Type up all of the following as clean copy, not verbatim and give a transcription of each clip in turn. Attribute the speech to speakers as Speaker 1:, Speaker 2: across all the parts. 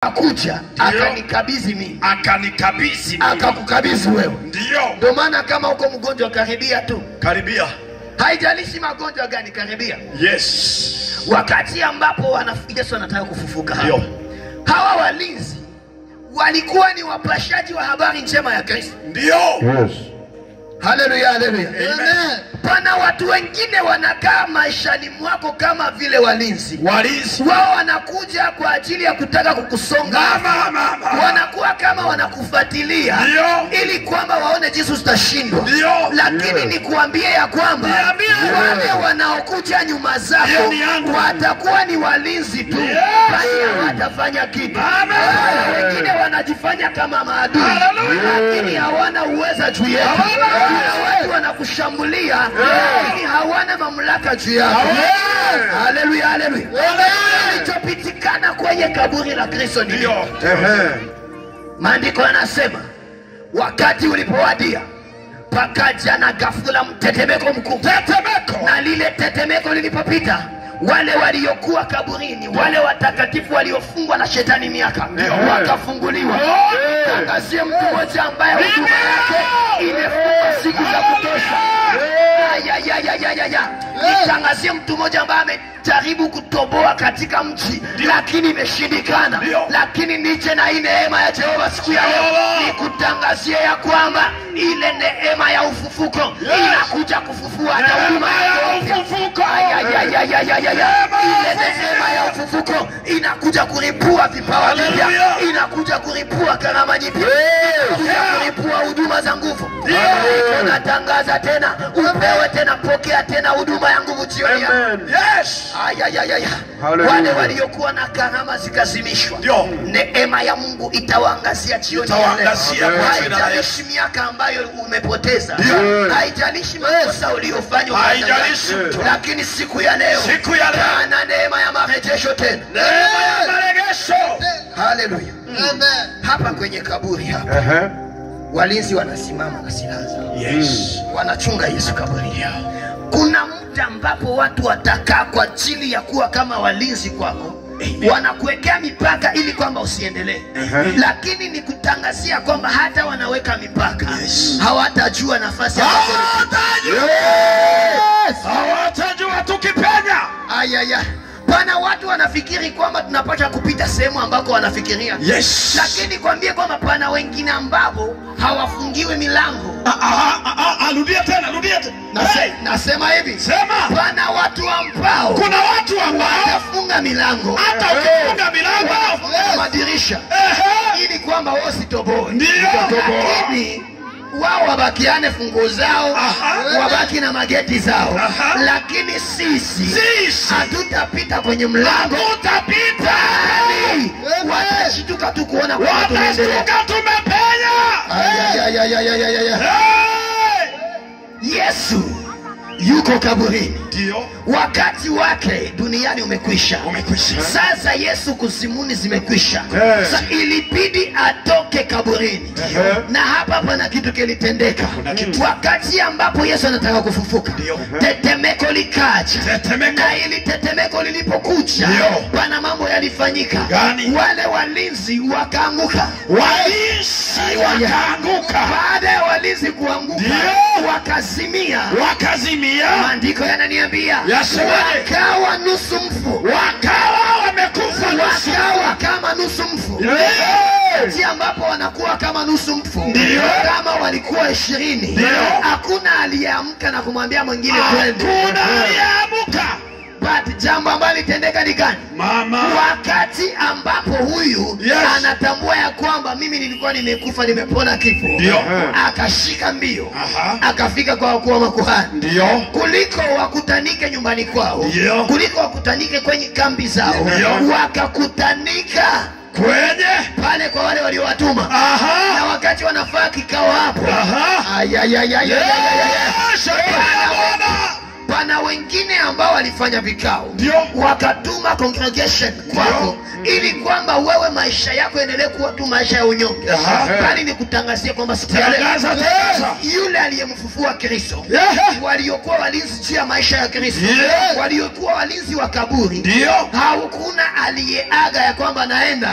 Speaker 1: Akuja akanikabidhi mimi, akakukabidhi wewe. Ndio maana kama uko mgonjwa karibia tu, haijalishi magonjwa gani, karibia.
Speaker 2: Yes.
Speaker 1: Wakati ambapo Yesu anataka kufufuka hapo, hawa walinzi walikuwa ni wapashaji wa habari njema ya Kristo.
Speaker 2: Ndio.
Speaker 1: Yes. Haleluya, haleluya. Amen. Pana watu wengine wanakaa maishani mwako kama vile walinzi. Wao wanakuja kwa ajili ya kutaka kukusonga. Wanakuwa kama wanakufuatilia ili kwamba waone jinsi utashindwa. Lakini nikuambie ya kwamba wale wanaokuja nyuma zako watakuwa ni walinzi tu, bali hawatafanya kitu. Wengine wanajifanya kama maadui, lakini hawana uwezo juu yako. Watu wanakushambulia lakini hawana mamlaka juu yako. Haleluya, haleluya. Kilichopitikana kwenye kaburi la Kristo ni maandiko yanasema wakati ulipowadia pakaja na ghafula mtetemeko mkuu. Na lile tetemeko lilipopita, wale waliokuwa kaburini, wale watakatifu waliofungwa na shetani miaka, wakafunguliwa. Tangazie mtu mmoja ambaye huduma yake imefungwa siku za kutosha. Nitangazie mtu mmoja ambaye amejaribu kutoboa katika mji lakini imeshindikana. Lakini nije na hii neema ya Jehova siku ya leo nikutangazie ya kwamba ile neema ya ufufuko inakuja kufufua hata huduma yako. Ile neema ya ufufuko inakuja kuripua vipawa vipya, inakuja kuripua karama nyipya, inakuja kuripua huduma za nguvu. Tunatangaza tena, upewe tena, pokea tena huduma ya nguvu jioni. Yes. Wale waliokuwa na karama zikazimishwa, neema ya Mungu itawaangazia jioni ya leo. Haijalishi miaka ambayo umepoteza, haijalishi makosa uliyofanya, lakini siku ya leo kana neema ya marejesho tena. Haleluya. Hapa kwenye kaburi hapa, walinzi wanasimama na silaha zao. Wanachunga Yesu kaburi yao. Kuna muda ambapo watu watakaa kwa ajili ya kuwa kama walinzi kwako. Wanakuwekea mipaka ili kwamba usiendelee. Lakini nikutangazia kwamba hata wanaweka mipaka, hawatajua nafasi yako.
Speaker 2: Hawatajua tukipenya.
Speaker 1: Pana watu wanafikiri kwamba tunapata kupita sehemu ambako wanafikiria. Lakini kwambie kwamba pana wengine ambao hawafungiwi milango.
Speaker 2: Rudia tena.
Speaker 1: Nasema hivi.
Speaker 2: Sema.
Speaker 1: Pana watu ambao,
Speaker 2: kuna watu ambao
Speaker 1: watafunga milango.
Speaker 2: Hata ukifunga milango,
Speaker 1: watafunga madirisha ili kwamba wao sitoboe. Lakini wao wabakiane funguo zao, wabaki na mageti zao. Lakini sisi hatutapita kwenye mlango. Watashituka tu kuona kwa tunaendelea.
Speaker 2: Tumepenya.
Speaker 1: Yesu yuko kaburini. Wakati wake duniani umekwisha. Sasa Yesu kuzimuni zimekwisha. Sasa ilibidi atoke kaburini. Na hapa pana kitu kilitendeka. Wakati ambapo Yesu anataka kufufuka, tetemeko likaja. Na ili tetemeko lilipokuja, pana mambo yalifanyika. Wale walinzi wakaanguka. Baada ya walinzi kuanguka, wakazimia. Maandiko yananiambia wakawa nusu mfu.
Speaker 2: Wakawa wamekufa,
Speaker 1: wakawa kama nusu mfu. Wakati ambapo wanakuwa kama nusu mfu, kama walikuwa 20, hakuna aliyeamka na kumwambia mwingine twende.
Speaker 2: Hakuna aliyeamka.
Speaker 1: But jambo ambalo litendeka ni gani? Wakati ambapo huyu anatambua ya kwamba mimi nilikuwa nimekufa, nimepona kifo, akashika mbio, akafika kwa wakuu wa makuhani. Kuliko wakutanike nyumbani kwao, kuliko wakutanike kwenye kambi zao, wakakutanika kwenye pale kwa wale waliowatuma. Na wakati wanafaa kikao hapo, pana wengine ambao walifanya vikao,
Speaker 2: Ndio.
Speaker 1: wakatuma congregation kwako, ili kwamba wewe maisha yako endelee kuwa tu maisha ya unyonge. Bali ni kutangazie kwamba siku ya leo yule aliyemfufua Kristo, waliokuwa walinzi juu ya maisha ya Kristo, waliokuwa walinzi wa kaburi,
Speaker 2: Ndio.
Speaker 1: hakuna aliyeaga ya kwamba naenda,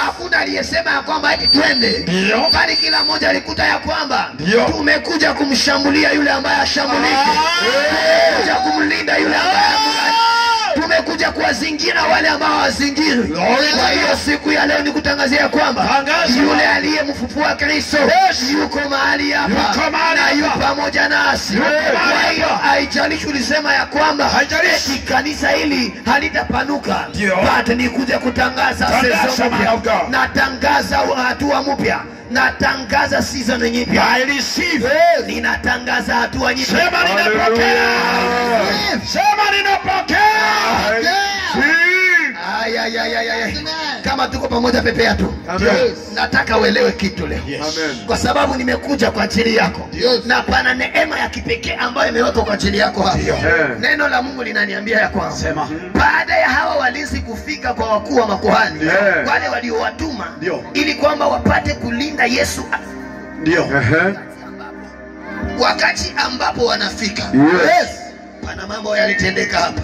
Speaker 1: hakuna aliyesema ya kwamba eti twende,
Speaker 2: Ndio.
Speaker 1: bali kila mmoja alikuta ya kwamba
Speaker 2: Ndio.
Speaker 1: tumekuja kumshambulia yule ambaye ashambulike, tumekuja kumlinda yule ambaye tumekuja kuwazingira wale ambao wazingiri. Kwa hiyo siku ya leo ni kutangazia kwamba yule aliyemfufua Kristo yuko mahali hapa na yuko pamoja nasi. Kwa hiyo haijalishi ulisema ya kwamba eti kanisa hili halitapanuka, but ni kuja kutangaza season mpya. Natangaza hatua mpya, natangaza season nyipya.
Speaker 2: I receive.
Speaker 1: Ninatangaza hatua nyipya.
Speaker 2: Sema ninapokea. Sema ninapokea.
Speaker 1: Kama tuko pamoja pepea tu. Nataka uelewe kitu leo. Kwa sababu nimekuja kwa ajili yako. Na pana neema ya kipekee ambayo imewekwa kwa ajili yako hapa. Neno la Mungu linaniambia ya kwamba baada ya hawa walinzi kufika kwa wakuu wa makuhani, wale waliowatuma ili kwamba wapate kulinda Yesu,
Speaker 2: Ndio.
Speaker 1: wakati ambapo wanafika, pana mambo yalitendeka hapa.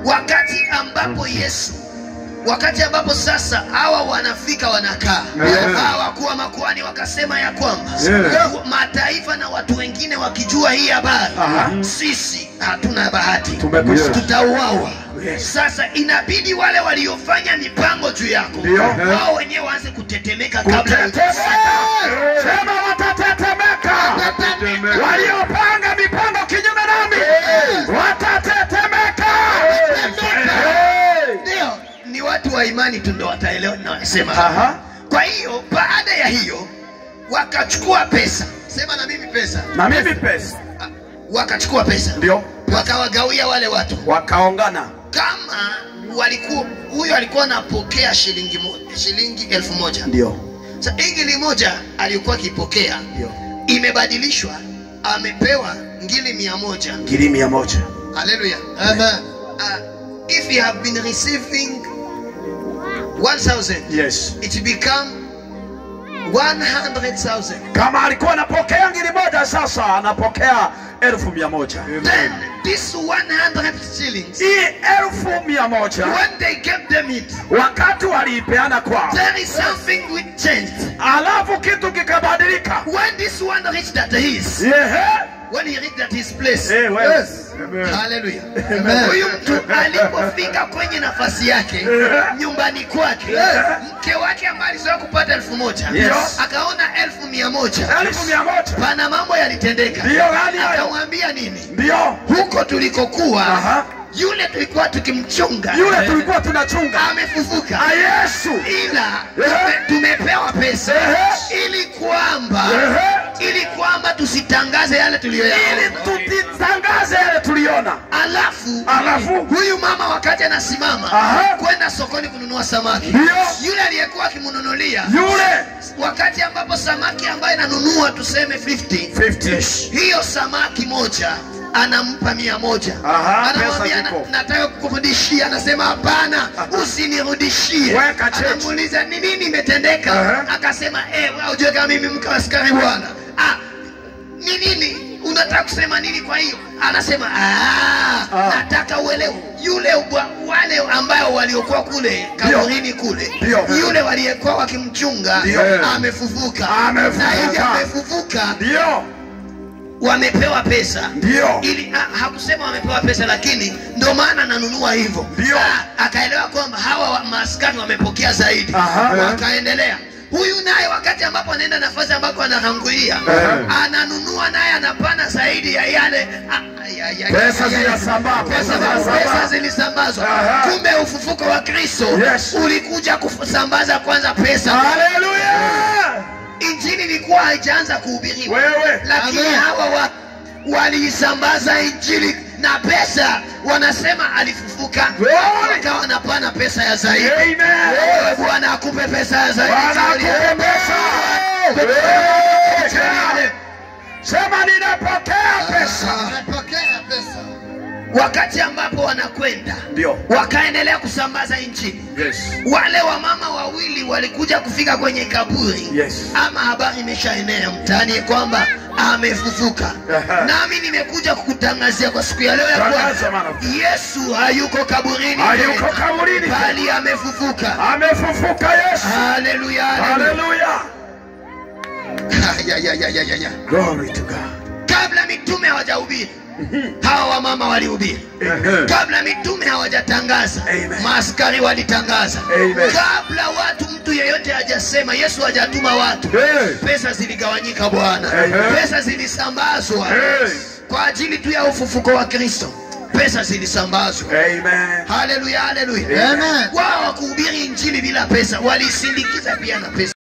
Speaker 1: Wakati ambapo Yesu, wakati ambapo sasa hawa wanafika wanakaa, hawa wakuu wa makuhani wakasema ya kwamba mataifa na watu wengine wakijua hii habari, sisi hatuna bahati, tutauawa. Sasa inabidi wale waliofanya mipango juu yako, wao wenyewe waanze kutetemeka kabla.
Speaker 2: Sema watatetemeka. Waliopanga mipango kinyume nami watatetemeka.
Speaker 1: Ndio, ni watu wa imani tu ndio wataelewa ninasema. Kwa hiyo baada ya hiyo wakachukua pesa. Sema na mimi pesa.
Speaker 2: Na mimi pesa.
Speaker 1: Wakachukua pesa.
Speaker 2: Ndio.
Speaker 1: Wakawagawia wale watu.
Speaker 2: Wakaongana.
Speaker 1: Kama walikuwa, huyo alikuwa anapokea shilingi 1,000.
Speaker 2: Ndio.
Speaker 1: Sasa ingili moja alikuwa akipokea, imebadilishwa, amepewa ngili 100.
Speaker 2: Ngili 100.
Speaker 1: Hallelujah. Amen. If you have been receiving 1,000,
Speaker 2: Yes.
Speaker 1: it become 100,000.
Speaker 2: Kama alikuwa anapokea ngili 1, sasa anapokea 1,100.
Speaker 1: Then this 100 shillings,
Speaker 2: Hii 1,100
Speaker 1: when they gave them it,
Speaker 2: wakati waliipeana kwao,
Speaker 1: there is something which changed.
Speaker 2: alafu kitu kikabadilika.
Speaker 1: When this one reached at his, when he reached at his place, hallelujah, huyu mtu alipofika kwenye nafasi yake nyumbani kwake, mke wake ambaye alizoea kupata 1,000 akaona 1,100.
Speaker 2: 1,100.
Speaker 1: Pana mambo yalitendeka. Akamwambia nini?
Speaker 2: Ndio.
Speaker 1: Huko tulikokuwa, yule tulikuwa tukimchunga,
Speaker 2: Yule tulikuwa tunachunga
Speaker 1: amefufuka.
Speaker 2: Yesu.
Speaker 1: Ila tumepewa pesa ili kwamba tusitangaze yale tuliyoyaona,
Speaker 2: ili tutangaze yale tuliona.
Speaker 1: Alafu huyu mama wakati anasimama kwenda sokoni kununua samaki, yule aliyekuwa akimnunulia, wakati ambapo samaki ambaye ananunua tuseme 50, hiyo samaki moja anampa 100. Anamwambia nataka kukurudishia, anasema hapana, usinirudishie. Anamuuliza ni nini imetendeka? Akasema wewe ujue kama mimi mke wa askari bwana. Ni nini? Unataka kusema nini kwa hiyo? Anasema nataka uelewe, yule wale ambao waliokuwa kule kaburini kule, yule waliyekuwa wakimchunga amefufuka. Na hivi amefufuka, wamepewa pesa. Ili hakusema wamepewa pesa, lakini ndio maana ananunua hivyo. Akaelewa kwamba hawa maaskari wamepokea zaidi. Wakaendelea. Huyu naye wakati ambapo anaenda nafasi ambako anahangulia, ananunua naye anapana zaidi ya yale
Speaker 2: pesa zinasambaa.
Speaker 1: Pesa zilisambazwa. Kumbe ufufuko wa Kristo ulikuja kusambaza kwanza pesa.
Speaker 2: Haleluya!
Speaker 1: Injili ilikuwa haijaanza kuhubiriwa, lakini hawa waliisambaza injili na pesa. Wanasema alifufuka, wakawa wanapana pesa ya zaidi. Amen. Bwana akupe pesa ya zaidi.
Speaker 2: Bwana akupe pesa. Sema ninapokea pesa.
Speaker 1: Ninapokea pesa. wakati ambapo wanakwenda
Speaker 2: Ndio.
Speaker 1: wakaendelea kusambaza injili.
Speaker 2: Yes.
Speaker 1: Wale wamama wawili walikuja kufika kwenye kaburi.
Speaker 2: Yes.
Speaker 1: Ama habari imeshaenea mtaani kwamba amefufuka. Nami nimekuja kukutangazia kwa siku ya leo ya kwamba Yesu hayuko kaburini.
Speaker 2: Hayuko kaburini,
Speaker 1: bali amefufuka.
Speaker 2: Amefufuka Yesu.
Speaker 1: Haleluya.
Speaker 2: Haleluya.
Speaker 1: Ya.
Speaker 2: Glory to God.
Speaker 1: Kabla mitume hawajahubiri, hawa wamama walihubiri. Kabla mitume hawajatangaza, maaskari walitangaza. Kabla mtu yeyote hajasema, Yesu hajatuma watu, pesa ziligawanyika Bwana. Pesa zilisambazwa kwa ajili tu ya ufufuko wa Kristo. Pesa zilisambazwa.
Speaker 2: Amen.
Speaker 1: Haleluya, haleluya. Amen. Wao kuhubiri injili bila pesa, walisindikiza pia na pesa.